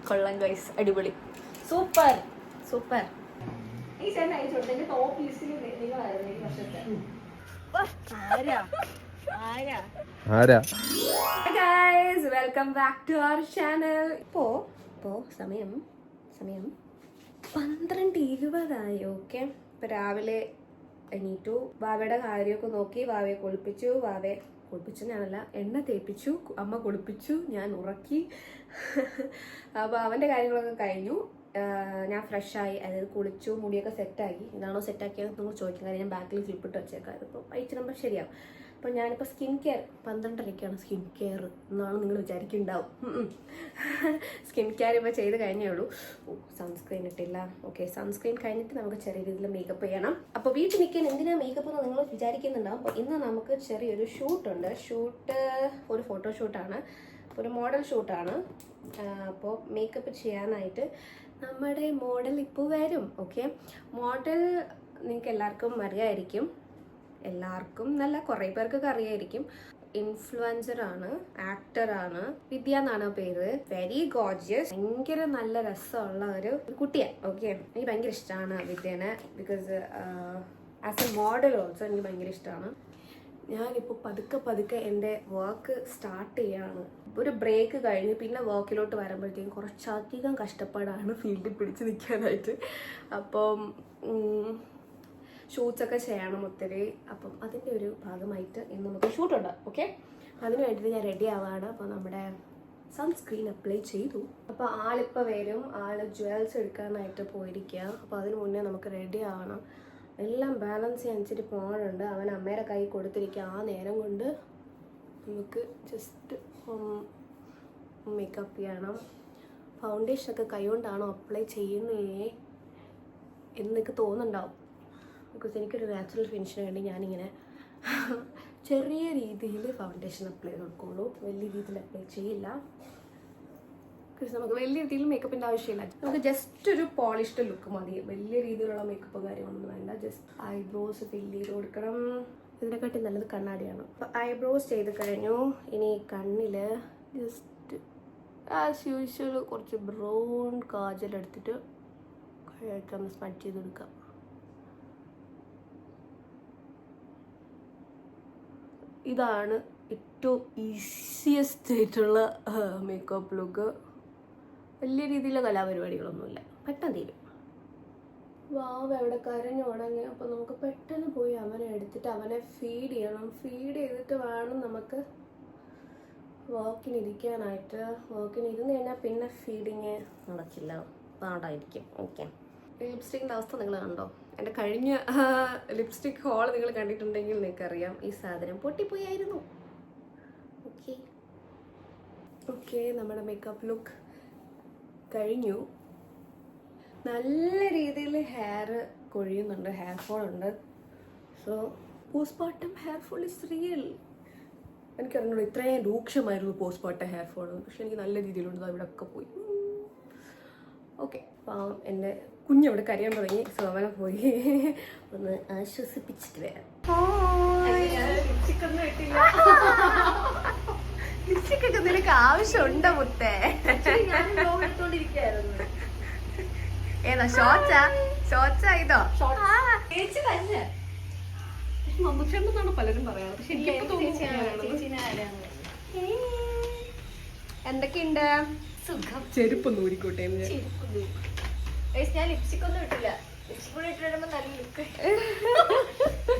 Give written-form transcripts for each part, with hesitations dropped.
കൊള്ളാം ഗൈസ്, അടിപൊളി, super super. Welcome back to our channel. ഇപ്പോ സമയം 12:20 ഓക്കെ. ഇപ്പൊ രാവിലെ എണീറ്റു, വാവയുടെ കാര്യമൊക്കെ നോക്കി, വാവയെ കുളിപ്പിച്ചു ഞാനല്ല, എണ്ണ തേപ്പിച്ചു, അമ്മ കുളിപ്പിച്ചു, ഞാൻ ഉറക്കി. അപ്പോൾ അവൻ്റെ കാര്യങ്ങളൊക്കെ കഴിഞ്ഞു. ഞാൻ ഫ്രഷായി, അതായത് കുളിച്ചു, മുടിയൊക്കെ സെറ്റാക്കി. ഇതാണോ സെറ്റാക്കിയത് നിങ്ങൾ ചോദിക്കും, കാര്യം ഞാൻ ബാക്കിൽ ക്ലിപ്പിട്ട് വെച്ചേക്കാം. ഇതിപ്പോൾ അയച്ചിടുമ്പോൾ ശരിയാവും. അപ്പോൾ ഞാനിപ്പോൾ സ്കിൻ കെയർ 12:30 സ്കിൻ കെയർ എന്നാണ് നിങ്ങൾ വിചാരിക്കുന്നുണ്ടാവും. സ്കിൻ കെയർ ഇപ്പോൾ ചെയ്ത് കഴിഞ്ഞേ ഉള്ളൂ. സൺസ്ക്രീൻ ഇട്ടില്ല. ഓക്കെ, സൺസ്ക്രീൻ കഴിഞ്ഞിട്ട് നമുക്ക് ചെറിയ രീതിയിൽ മേക്കപ്പ് ചെയ്യണം. അപ്പോൾ വീട്ടിൽ നിൽക്കാൻ എന്തിനാ മേക്കപ്പ് എന്ന് നിങ്ങൾ വിചാരിക്കുന്നുണ്ടാവും. അപ്പോൾ ഇന്ന് നമുക്ക് ചെറിയൊരു ഷൂട്ടുണ്ട്. ഒരു ഫോട്ടോഷൂട്ടാണ്, ഒരു മോഡൽ ഷൂട്ടാണ്. അപ്പോൾ മേക്കപ്പ് ചെയ്യാനായിട്ട് നമ്മുടെ മോഡൽ ഇപ്പോൾ വരും. ഓക്കെ, മോഡൽ നിങ്ങൾക്ക് എല്ലാവർക്കും അറിയായിരിക്കും. എല്ലാവർക്കും നല്ല കുറേ പേർക്കൊക്കെ അറിയായിരിക്കും. ഇൻഫ്ലുവൻസറാണ്, ആക്ടറാണ്. വിദ്യ എന്നാണ് പേര്. വെരി ഗോർജിയസ്, ഭയങ്കര നല്ല രസമുള്ള ഒരു കുട്ടിയാണ്. ഓക്കെ, എനിക്ക് ഭയങ്കര ഇഷ്ടമാണ് വിദ്യനെ. Because as a model also എനിക്ക് ഭയങ്കര ഇഷ്ടമാണ്. ഞാനിപ്പോൾ പതുക്കെ എൻ്റെ വർക്ക് സ്റ്റാർട്ട് ചെയ്യാണ്. ഒരു ബ്രേക്ക് കഴിഞ്ഞ് പിന്നെ വർക്കിലോട്ട് വരുമ്പോഴത്തേക്കും കുറച്ചധികം കഷ്ടപ്പാടാണ് ഫീൽഡിൽ പിടിച്ച് നിൽക്കാനായിട്ട്. അപ്പം ഷൂട്ട്സൊക്കെ ചെയ്യണം ഒത്തിരി. അപ്പം അതിൻ്റെ ഒരു ഭാഗമായിട്ട് ഇന്ന് നമുക്ക് ഷൂട്ടുണ്ട്. ഓക്കെ, അതിന് വേണ്ടിയിട്ട് ഞാൻ റെഡി ആവാണ്. അപ്പോൾ നമ്മുടെ സൺസ്ക്രീൻ അപ്ലൈ ചെയ്തു. അപ്പോൾ ആളിപ്പോൾ വരും. ആള് ജ്വൽസ് എടുക്കാനായിട്ട് പോയിരിക്കുക. അപ്പോൾ അതിന് മുന്നേ നമുക്ക് റെഡി ആവണം. എല്ലാം ബാലൻസ് ചെയ്യാൻ ഇച്ചിരി പോകാനുണ്ട്. അവൻ അമ്മയുടെ കൈ കൊടുത്തിരിക്കുക. ആ നേരം കൊണ്ട് നമുക്ക് ജസ്റ്റ് മേക്കപ്പ് ചെയ്യണം. ഫൗണ്ടേഷനൊക്കെ കൈ കൊണ്ടാണോ അപ്ലൈ ചെയ്യുന്നേ എന്നൊക്കെ തോന്നുന്നുണ്ടാവും. ബിക്കോസ് എനിക്കൊരു നാച്ചുറൽ ഫിനിഷിന് വേണ്ടി ഞാനിങ്ങനെ ചെറിയ രീതിയിൽ ഫൗണ്ടേഷൻ അപ്ലൈ കൊടുക്കുള്ളൂ. വലിയ രീതിയിൽ അപ്ലൈ ചെയ്യില്ല. ബിക്കോസ് നമുക്ക് വലിയ രീതിയിൽ മേക്കപ്പിൻ്റെ ആവശ്യമില്ല. നമുക്ക് ജസ്റ്റ് ഒരു പോളിഷ്ഡ് ലുക്ക് മതി. വലിയ രീതിയിലുള്ള മേക്കപ്പ് കാര്യങ്ങളൊന്നും വേണ്ട. ജസ്റ്റ് ഐബ്രോസ് ഫില്ല് ചെയ്ത് കൊടുക്കണം. ഇതിനെക്കാട്ടി നല്ലത് കണ്ണാടിയാണ്. അപ്പോൾ ഐബ്രോസ് ചെയ്ത് കഴിഞ്ഞു. ഇനി കണ്ണിൽ ജസ്റ്റ് ആസ് യൂഷ്വൽ കുറച്ച് ബ്രൗൺ കാജൽ എടുത്തിട്ട് കഴിയായിട്ടൊന്ന് സ്മറ്റ് ചെയ്ത് കൊടുക്കാം. ഇതാണ് ഏറ്റവും ഈസിയസ്റ്റ് ആയിട്ടുള്ള മേക്കപ്പ് ലുക്ക്. വലിയ രീതിയിലുള്ള കലാപരിപാടികളൊന്നുമില്ല, പെട്ടെന്ന് തീരും. വാവ് എവിടെ കരഞ്ഞു തുടങ്ങി. അപ്പോൾ നമുക്ക് പെട്ടെന്ന് പോയി അവനെ എടുത്തിട്ട് അവനെ ഫീഡ് ചെയ്യണം. ഫീഡ് ചെയ്തിട്ട് വേണം നമുക്ക് വർക്കിനിരിക്കാനായിട്ട്. വർക്കിനിരുന്ന് കഴിഞ്ഞാൽ പിന്നെ ഫീഡിങ് നടക്കില്ല, പാടായിരിക്കും. ഓക്കെ, ലിപ്സ്റ്റിക്കിൻ്റെ അവസ്ഥ നിങ്ങൾ കണ്ടോ? എൻ്റെ കഴിഞ്ഞ ലിപ്സ്റ്റിക് ഹോൾ നിങ്ങൾ കണ്ടിട്ടുണ്ടെങ്കിൽ നിങ്ങൾക്കറിയാം, ഈ സാധനം പൊട്ടിപ്പോയായിരുന്നു. ഓക്കെ, നമ്മുടെ മേക്കപ്പ് ലുക്ക് കഴിഞ്ഞു. നല്ല രീതിയിൽ ഹെയർ കൊഴിയുന്നുണ്ട്, ഹെയർ ഫോൾ ഉണ്ട്. So postmortem hair fall is real. എനിക്കറിഞ്ഞൂടോ ഇത്രയും രൂക്ഷമായിരുന്നു പോസ്റ്റ്മോർട്ടം ഹെയർ ഫോൾ. പക്ഷെ എനിക്ക് നല്ല രീതിയിലുണ്ട്, ഇവിടെ ഒക്കെ പോയി. ഓക്കെ, അപ്പം എൻ്റെ കുഞ്ഞവിടെ കരയാൻ തുടങ്ങി. സോ അവനെ പോയി ഒന്ന് ആശ്വസിപ്പിച്ചിട്ട് വരാം. ലിപ്സ്റ്റിക്കൊക്കെ നിനക്ക് ആവശ്യമുണ്ടോ മുത്തേ? ഏതാ ഷോർട്സാ ഇതോ? മമ്മൂച്ചെന്നാണ് പലരും പറയാറ്. പക്ഷെ എന്തൊക്കെയുണ്ട്? സുഖം. ചെരുപ്പ് നൂരിക്കോട്ടെ. ഞാൻ ലിപ്സ്റ്റിക് ഒന്നും ഇട്ടില്ല. ലിപ്സ്റ്റിക് കൂടെ ഇട്ട് വരുമ്പോ നല്ല ലുക്ക്.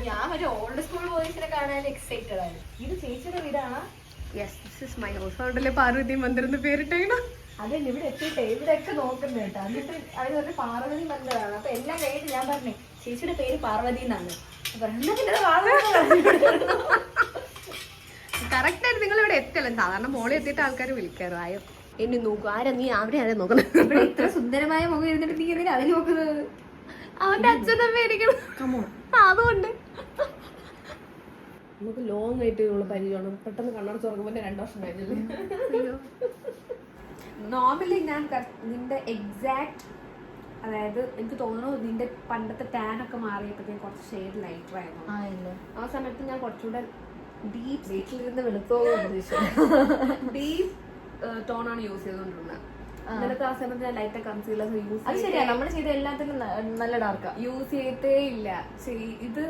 ഞാൻ മറ്റേ ഓൾഡ് സ്കൂൾ ബോയ്സിനെ കാണാൻ എക്സൈറ്റഡ് ആണ്. ഇത് ചേച്ചിയുടെ വീടാണ്. Yes, this is my house. അതുകൊണ്ടല്ലേ പാർവതി മന്ദിർ എന്ന് പേരിട്ടേക്കണം. അതന്നെ, ഇവിടെ എത്തിയിട്ടേ ഇവിടെയൊക്കെ നോക്കുന്നത് കേട്ടോ. എന്നിട്ട് അവർ പറഞ്ഞ പാർവതി മന്ദിറാണ്. അപ്പൊ എല്ലാം കഴിഞ്ഞിട്ട് ഞാൻ പറഞ്ഞേ ചേച്ചിയുടെ പേര് പാർവതി എന്നാണ്. കറക്റ്റ് ആയിട്ട് നിങ്ങൾ ഇവിടെ എത്തല്ലോ. സാധാരണ മോളിൽ എത്തിയിട്ട് ആൾക്കാർ വിളിക്കാറ്. ആയോ എന്നെ നോക്കൂ, ആരാ നീ? അവിടെ ആരാ നോക്കുന്നത്? ഇത്ര സുന്ദരമായ മുഖം ഇരുന്നിട്ട് നീ എന്തിനാ അതിന് നോക്കുന്നത്? അവന്റെ അച്ഛനമ്മ ഇരിക്കണം. അതുകൊണ്ട് നമുക്ക് ലോങ് ആയിട്ട് ഉള്ള പരിചയമാണ്. പെട്ടെന്ന് കണ്ണട തുറക്കുമ്പോൾ 2 വർഷം കഴിഞ്ഞില്ലേ. നോർമലി ഞാൻ നിന്റെ എക്സാക്ട്, അതായത് എനിക്ക് തോന്നുന്നു നിന്റെ പണ്ടത്തെ ടാൻ ഒക്കെ മാറിയപ്പോഴത്തേക്കും കുറച്ച് ഷെയ്ഡ് ലൈറ്റർ ആയിരുന്നു. ആ സമയത്ത് ഞാൻ കുറച്ചുകൂടെ ഡീപ്പ് വീട്ടിലിരുന്ന് വെളുത്തോ ഡീപ്പ് ടോണാണ് യൂസ് ചെയ്തുകൊണ്ടിരുന്നത്. നിനക്ക് ആ സമയത്ത് ഞാൻ ലൈറ്റ് കൺസീലർ അത് ശരിയാ, നമ്മൾ ചെയ്ത എല്ലാത്തിനും നല്ല ഡാർക്കാ. യൂസ് ചെയ്തേ ഇല്ല. ഇത്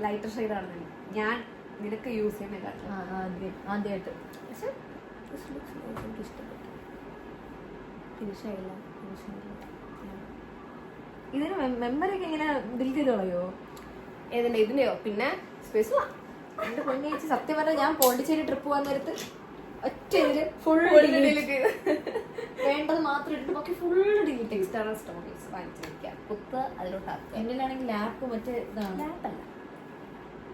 ലൈറ്റർ ഷെയ്ഡാണ് ഞാൻ നിനക്ക് യൂസ് ചെയ്യുന്ന ആദ്യമായിട്ട്. പക്ഷെ എനിക്ക് ഇഷ്ടപ്പെട്ടു. ഫിനിഷായില്ല. ഇതിന് മെമ്മറിയൊക്കെ ഇങ്ങനെ ഡിലീറ്റ് ചെയ്ത് കളയോ? ഏതിന്റെ? ഇതിന്റെയോ? പിന്നെ സ്പേസ് എന്റെ പൊന്നെ ചേച്ചി, സത്യം പറഞ്ഞാൽ ഞാൻ പോണ്ടിച്ചേരി ട്രിപ്പ് പോകാൻ നേരത്ത് ഒറ്റ ഇതില് ഫുൾ വേണ്ടത് മാത്രം ഇട്ടിട്ട് ബാക്കി ഫുൾ ഡിലീറ്റ്. എക്സ്റ്റേണൽ സ്റ്റോറേജ് വാങ്ങിച്ചിരിക്കാം. കുത്ത് അതിലോട്ടാക്കുക. എന്നിലാണെങ്കിൽ ലാപ്പ് മറ്റേ ഇതാണ്, ലാപ്പല്ല,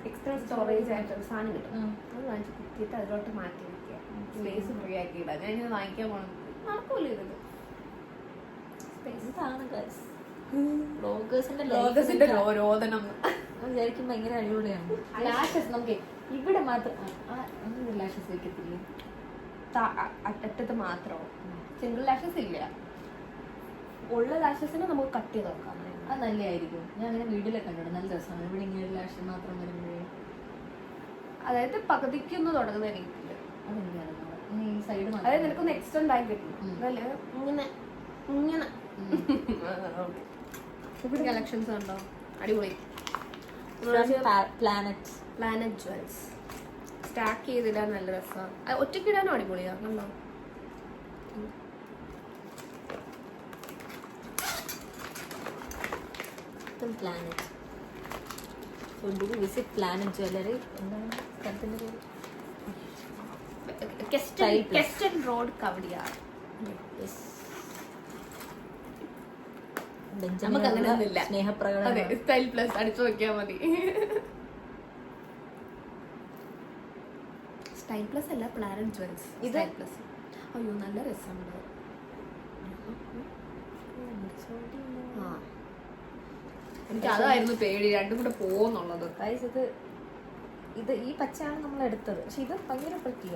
എക്സ്റ്റേണൽ സ്റ്റോറേജ് ആയിട്ട് ഒരു സാധനം കിട്ടും. അത് വാങ്ങിച്ച് കുത്തിയിട്ട് അതിലോട്ട് മാറ്റി വെക്കുക. സ്പേസ് ഫ്രീ ആക്കി ഇടാം. ഞാൻ ഇങ്ങനെ വാങ്ങിക്കാൻ പോകണം. നടക്കൂല ഇത്. ബ്ലോഗേഴ്സിന്റെ രോദനം വിചാരിക്കും ഭയങ്കര അടിപൊളിയാണ്. ലാഷസ് നമുക്ക് ഇവിടെ മാത്രം ലാഷസ് വെക്കത്തില്ലേ? അറ്റത്ത് മാത്രമോ? സിംഗിൾ ലാഷസ് ഇല്ല. ഉള്ള ലാഷസിനെ നമുക്ക് കട്ട് ചെയ്ത് നോക്കാം. അത് നല്ലതായിരിക്കും. ഞാൻ അങ്ങനെ വീഡിയോയിലൊക്കെ കണ്ടിട്ടുണ്ട്, നല്ല രസമാണ്. ഇവിടെ ഇങ്ങനെ ലാഷസ് മാത്രം വരുമ്പോഴേ, അതായത് പകുതിക്കൊന്ന് തുടങ്ങുന്ന രീതിയിൽ. അതെനിക്കറിയാം. ഈ സൈഡ് അതായത് നിനക്കൊന്ന് എക്സ്റ്റെൻഡ് ആയി കിട്ടും. അതല്ലേ ഇങ്ങനെ ഇങ്ങനെ. കളക്ഷൻസ് ഉണ്ടോ? അടിപൊളി. പ്ലാനറ്റ് ജ്വൽസ് സ്റ്റാക്ക് ചെയ്തിടാൻ നല്ല രസമാണ്. ഒറ്റയ്ക്കിടാനും അടിപൊളിയാ. കണ്ടോ? Planet. So do visit Planet Jewelry. എന്താണ് സ്ഥലത്തിന്റെ പേര്? കെസ്റ്റൺ റോഡ്, കവടിയാർ. നമുക്ക് അങ്ങനെയൊന്നുമില്ല. സ്നേഹപ്രകടനം. സ്റ്റൈൽ പ്ലസ് അടിച്ചു നോക്കിയാൽ മതി. സ്റ്റൈൽ പ്ലസ് അല്ല, പ്ലാനറ്റ് ജ്വൽസ്. ഇത് പ്ലസ്. അയ്യോ നല്ല രസമുണ്ട്. എനിക്ക് അതായിരുന്നു പേടി, രണ്ടും കൂടെ പോകുന്നുള്ളത്. ഇത് ഈ പച്ചയാണ് നമ്മൾ എടുത്തത്, പക്ഷെ ഇത് ഭയങ്കര പറ്റിയ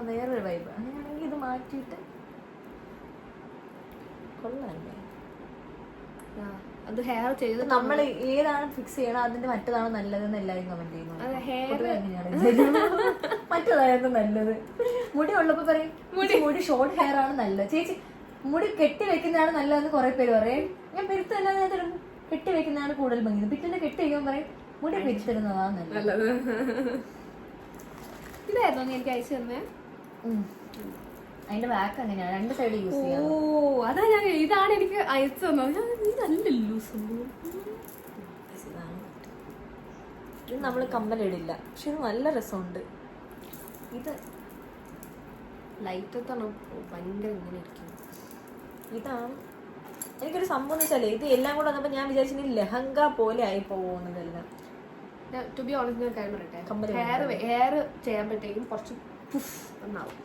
വേറൊരു വൈബ്. അങ്ങനെയാണെങ്കിൽ ഇത് മാറ്റിയിട്ട് കൊള്ളാല്ലേ? അത് ഹെയർ ചെയ്ത് നമ്മൾ ഏതാണ് ഫിക്സ് ചെയ്യണം, അതിന്റെ മറ്റേതാണ് നല്ലതെന്ന് എല്ലാവരും കമന്റ് ചെയ്യുന്നു. മറ്റേതായിരുന്നു നല്ലത്. മുടി ഉള്ളപ്പോ പറയും മുടി ഷോർട്ട് ഹെയർ ആണ് നല്ലത്. ചേച്ചി മുടി കെട്ടി വെക്കുന്നതാണ് നല്ലതെന്ന് കുറെ പേര് പറയും. ഞാൻ പെരുത്തല്ലാതെ കെട്ടി വെക്കുന്നതാണ് കൂടുതൽ ഭംഗി. പിറ്റേന്ന് കെട്ടി വയ്ക്കുമ്പോൾ പറയും മുടി പെരുത്തിരുന്നതാണ് നല്ലത്. ഇതായിരുന്നു നീ എനിക്ക് അയച്ചു തന്നെ. അതിന്റെ ബാക്ക് അങ്ങനെയാണ്, രണ്ട് സൈഡ് യൂസ് ചെയ്യാം. ഓ അതാ ഞാൻ ഇതാണ് എനിക്ക് അയച്ചു തന്നത്. നല്ലല്ലോ സംഭവം. ഇത് നമ്മൾ കമ്മലിടില്ല, പക്ഷെ ഇത് നല്ല രസമുണ്ട്. ഇത് ലൈറ്റ് ഭയങ്കര ഇങ്ങനെ ഇരിക്കും. ഇതാണ് എനിക്കൊരു സംഭവം എന്ന് വെച്ചാല്, ഇത് എല്ലാം കൂടെ വന്നപ്പോ ഞാൻ വിചാരിച്ചു ലഹങ്ക പോലെ ആയി പോകുന്നതെല്ലാം. ടു ബി ഓണസ്റ്റ് ഞാൻ കാര്യം പറയട്ടെ, ഹെയർ ചെയ്യുമ്പോഴത്തേക്കും കുറച്ച് ഒന്നാവും.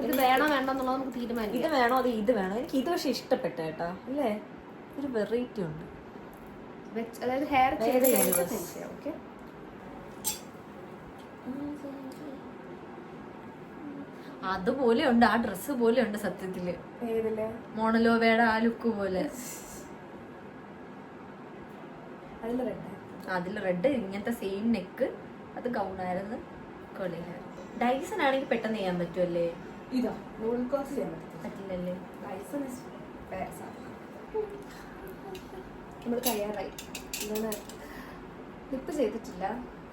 ഇത് വേണോ വേണ്ടോ എന്നുള്ളത് നമുക്ക് തീരുമാനിക്കാം. ഇത് വേണോ അത് ഇത് വേണോ? എനിക്ക് ഇത് പക്ഷെ ഇഷ്ടപ്പെട്ട കേട്ടാ, അല്ലേ? ഒരു വെറൈറ്റി ഉണ്ട്. അതായത് ഹെയർ ഓക്കെ. അതുപോലെ ഉണ്ട്, ആ ഡ്രസ്സ് പോലെ ഉണ്ട് സത്യത്തില്. മോണലോവയുടെ ആ ലുക്ക് പോലെ. അതിൽ റെഡ്, ഇങ്ങനത്തെ സെയിം നെക്ക്, അത് ഗൗണായിരുന്നു. ഡൈസൺ ആണെങ്കിൽ പെട്ടെന്ന് ചെയ്യാൻ പറ്റുമല്ലേ? ഇതാ നൂൽ കോസ് ചെയ്യാൻ പറ്റില്ലല്ലേ? ഡൈസൺ നമ്മൾ തയ്യാറായി. ഇങ്ങനെ ലിപ്പ് ചെയ്തിട്ടില്ല,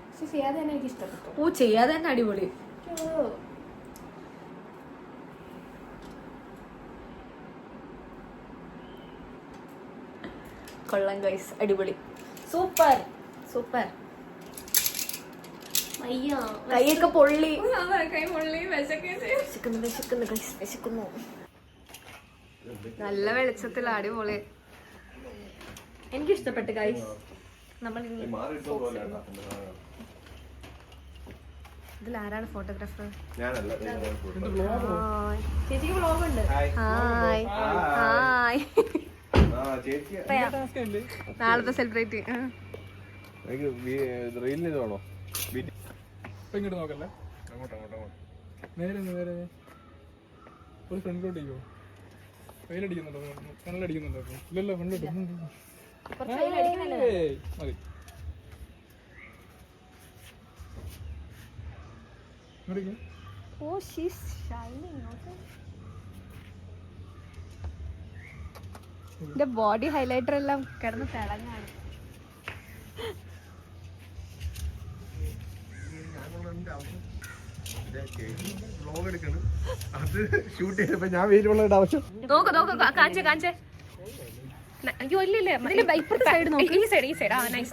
പക്ഷെ ചെയ്യാതെ തന്നെ എനിക്ക് ഇഷ്ടപ്പെട്ടു. ഓ ചെയ്യാതെ തന്നെ അടിപൊളി. കൊള്ളാം ഗൈസ്, അടിപൊളി, സൂപ്പർ സൂപ്പർ. കൈയൊക്കെ പൊള്ളി. വിശക്കുന്നു. നല്ല വെളിച്ചത്തിൽ അടിപൊളി. എനിക്ക് ഇഷ്ടപ്പെട്ടു ഗൈസ്. നമ്മൾ ഇതിൽ ആരാണ് ഫോട്ടോഗ്രാഫർ? ചേച്ചിക്ക് വ്ളോഗ് ഉണ്ട്. Hi hi. നാളത്തെ സെലിബ്രേറ്റ് ഇങ്ങോട്ട് നോക്കല്ലേ, അങ്ങോട്ട് നേരെ നേരെ ഒരു ഫ്രണ്ടിലോട്ടേക്കോ. വെയിലടിക്കുന്നുണ്ടോ? കണ്ണടിക്കുന്നുണ്ടോ? ഇല്ലല്ലോ, ഫ്രണ്ടിലോട്ട് മതി. ഇങ്ങോട്ടേക്ക്. Oh, she's shining. Okay. എന്റെ ബോഡി ഹൈലൈറ്റർ എല്ലാം കിടന്ന് തിളങ്ങാണ്. അത് ഷൂട്ട് ചെയ്തപ്പോ ഞാൻ വെയിലുള്ള ആവശ്യം. നോക്ക് കാഞ്ചേ. അയ്യോ ഇല്ലേ ഇപ്പുറത്തെ സൈഡ് നോക്ക്. ഈ സൈഡ്. ആ നൈസ്.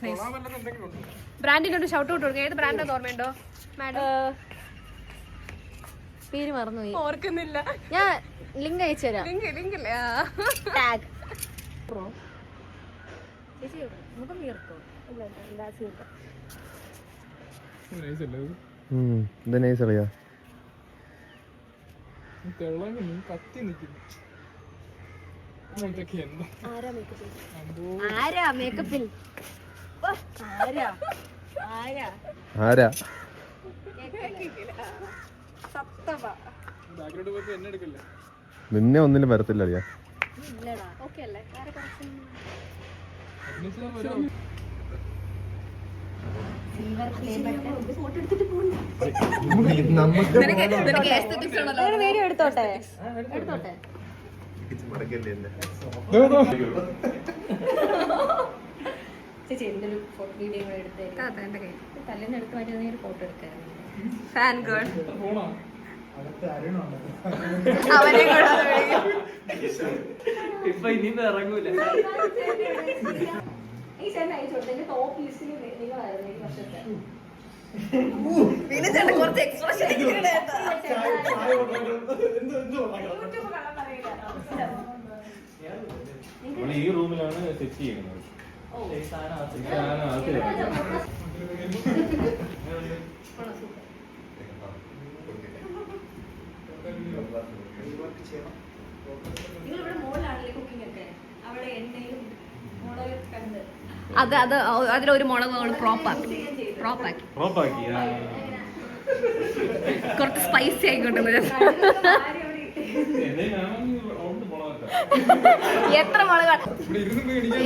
ബ്രാൻഡിന്റെ ഒരു ഷൗട്ട് ഔട്ട് കൊടുക്കുക. ഏത് ബ്രാൻഡാന്ന് ഓർമ്മയുണ്ടോ മാഡം? പേര് മറന്നുപോയി, ഓർക്കുന്നില്ല. ഞാൻ ലിങ്ക് അയച്ചു തരാം. ലിങ്ക് ഇല്ലേ? ടാഗ് കത്തി നിൽക്കുന്നു. ഇതൊക്കെ എന്താ? ആരാ മേക്കപ്പിൽ? ആരാ ബാക്ക്ഗ്രൗണ്ട് പോയപ്പോ എന്നെ എടുക്കില്ല. നിന്നെ ഒന്നിനും വരത്തില്ല അറിയാ. വീഡിയോ എടുത്തോട്ടെ. ചേച്ചി എന്റെ ഒരു വീഡിയോ എടുത്തേ. തലേന്ന് എടുത്ത് മാറ്റി ഒരു ഫോട്ടോ എടുക്കായിരുന്നു. ഫാൻ ഗേൾ ഫോണോ? അവനെ കൂടെ ഇപ്പൊ ഇനിയിപ്പോ ഇറങ്ങൂല. ഈ ചേട്ടൻ അയച്ചു കൊടുത്തു. എന്റെ ടോപ്പ് ലിസ്റ്റിൽ നിങ്ങളായിരുന്നു ഈ വർഷത്തെ. പിന്നെ ചേട്ടൻ കുറച്ച് എക്സ്പ്രഷൻ ഈ റൂമിലാണ് സെറ്റ് ചെയ്യുന്നത്. നിങ്ങളിവിടെ മോളിലാണല്ലേ കുക്കിംഗ് ഒക്കെ? അവിടെ എണ്ണയും മുളക് കണ്ട് അത് അതിലൊരു മുളക് പ്രോപ്പാക്കി കുറച്ച് സ്പൈസി ആയിക്കോട്ടെ. എത്ര മുളക്? ഇവിടെ ഇരുന്ന് മേടിക്കാൻ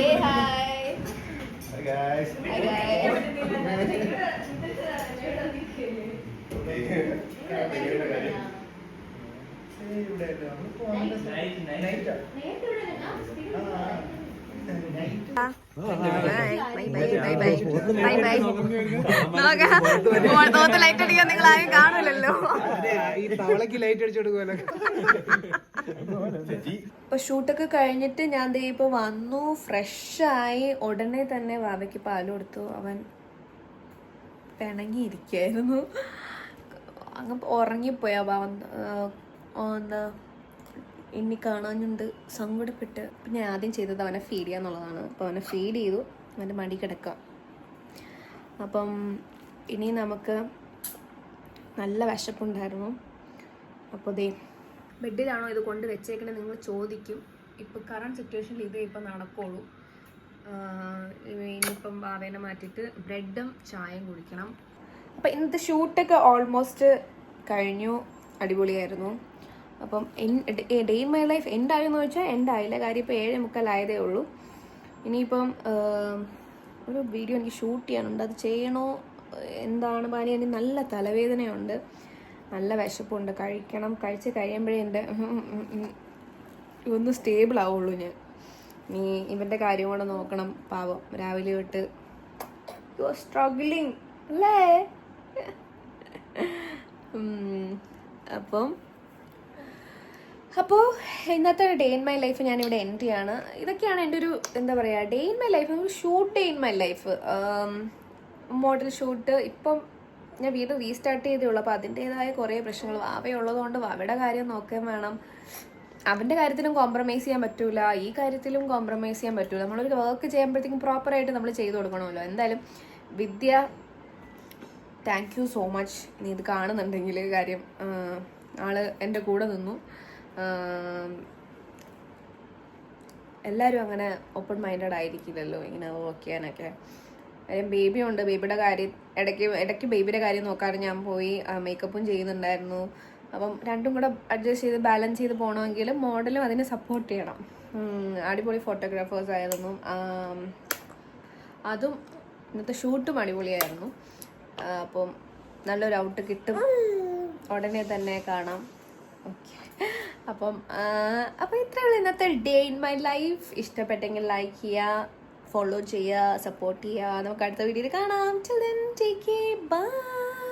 ലൈറ്റ് അടിക്കാൻ നിങ്ങൾ ആരും കാണൂലല്ലോ. ഇപ്പൊ ഷൂട്ടൊക്കെ കഴിഞ്ഞിട്ട് ഞാൻ ദേ ഇപ്പൊ വന്നു, ഫ്രഷായി. ഉടനെ തന്നെ വാവയ്ക്ക് പാല് കൊടുത്തു. അവൻ പിണങ്ങിയിരിക്കായിരുന്നു, അങ്ങ് ഉറങ്ങിപ്പോയി. അവൻ എന്താ എന്നെ കാണാഞ്ഞുണ്ട് സങ്കടപ്പെട്ട്. പിന്നെ ആദ്യം ചെയ്തത് അവനെ ഫീഡ് ചെയ്യാന്നുള്ളതാണ്. അപ്പോൾ അവനെ ഫീഡ് ചെയ്തു, അവൻ്റെ മടി കിടക്കാം. അപ്പം ഇനി നമുക്ക് നല്ല വിശപ്പുണ്ടായിരുന്നു. അപ്പോൾ ദേ ബെഡിലാണോ ഇത് കൊണ്ട് വെച്ചേക്കണേ നിങ്ങൾ ചോദിക്കും. ഇപ്പോൾ കറണ്ട് സിറ്റുവേഷനിൽ ഇതേ ഇപ്പം നടക്കുള്ളൂ. ഇനിയിപ്പം ബാവേനെ മാറ്റിയിട്ട് ബ്രെഡും ചായയും കുടിക്കണം. അപ്പം ഇന്നത്തെ ഷൂട്ടൊക്കെ ഓൾമോസ്റ്റ് കഴിഞ്ഞു, അടിപൊളിയായിരുന്നു. അപ്പം ഡേ ഇൻ മൈ ലൈഫ് എൻഡായെന്ന് ചോദിച്ചാൽ എൻഡായില്ല, കാര്യം ഇപ്പോൾ 7:45 ഉള്ളൂ. ഇനിയിപ്പം ഒരു വീഡിയോ എനിക്ക് ഷൂട്ട് ചെയ്യാനുണ്ട്, അത് ചെയ്യണോ എന്താണ് പാനി. എനിക്ക് നല്ല തലവേദനയുണ്ട്, നല്ല വിശപ്പുണ്ട്, കഴിക്കണം. കഴിച്ച് കഴിയുമ്പോഴേ എൻ്റെ ഒന്ന് സ്റ്റേബിൾ ആവുള്ളൂ ഞാൻ. നീ ഇവൻ്റെ കാര്യം കൂടെ നോക്കണം, പാവം രാവിലെ തൊട്ട് യു ആർ സ്ട്രഗ്ലിങ് അല്ലേ. അപ്പോൾ ഇന്നത്തെ ഡേ ഇൻ മൈ ലൈഫ് ഞാനിവിടെ എൻഡ് ചെയ്യാണ്. ഇതൊക്കെയാണ് എൻ്റെ ഒരു എന്താ പറയുക day in my life, shoot day in my life. Model shoot ഇപ്പം ഞാൻ വീണ്ടും റീസ്റ്റാർട്ട് ചെയ്തേ ഉള്ളൂ. അപ്പോൾ അതിൻ്റേതായ കുറേ പ്രശ്നങ്ങൾ വാവയുള്ളതുകൊണ്ട് വാവയുടെ കാര്യം നോക്കാൻ വേണം. അവൻ്റെ കാര്യത്തിലും കോംപ്രമൈസ് ചെയ്യാൻ പറ്റൂല, ഈ കാര്യത്തിലും കോംപ്രമൈസ് ചെയ്യാൻ പറ്റൂല. നമ്മളൊരു വർക്ക് ചെയ്യുമ്പോഴത്തേക്കും പ്രോപ്പറായിട്ട് നമ്മൾ ചെയ്ത് കൊടുക്കണമല്ലോ. എന്തായാലും വിദ്യ, താങ്ക് യു സോ മച്ച്. നീ ഇത് കാണുന്നുണ്ടെങ്കിൽ, കാര്യം ആള് എൻ്റെ കൂടെ നിന്നു. എല്ലാവരും അങ്ങനെ ഓപ്പൺ മൈൻഡഡ് ആയിരിക്കില്ലല്ലോ ഇങ്ങനെ വർക്ക് ചെയ്യാനൊക്കെ. കാര്യം ബേബിയുണ്ട്, ബേബിയുടെ കാര്യം ഇടയ്ക്ക് ബേബിയുടെ കാര്യം നോക്കാറ് ഞാൻ പോയി. മേക്കപ്പും ചെയ്യുന്നുണ്ടായിരുന്നു. അപ്പം രണ്ടും കൂടെ അഡ്ജസ്റ്റ് ചെയ്ത് ബാലൻസ് ചെയ്ത് പോകണമെങ്കിൽ മോഡലും അതിനെ സപ്പോർട്ട് ചെയ്യണം. അടിപൊളി ഫോട്ടോഗ്രാഫേഴ്സ് ആയിരുന്നു. അതും ഇന്നത്തെ ഷൂട്ടും അടിപൊളിയായിരുന്നു. അപ്പം നല്ലൊരു ഔട്ട് കിട്ടും ഉടനെ തന്നെ കാണാം. ഓക്കെ, അപ്പം ഇത്രയുള്ള ഇന്നത്തെ ഡേ ഇൻ മൈ ലൈഫ്. ഇഷ്ടപ്പെട്ടെങ്കിൽ ലൈക്ക് ചെയ്യുക, ഫോളോ ചെയ്യുക, സപ്പോർട്ട് ചെയ്യുക. നമുക്ക് അടുത്ത വീഡിയോയിൽ കാണാം. Till then, take care. Bye.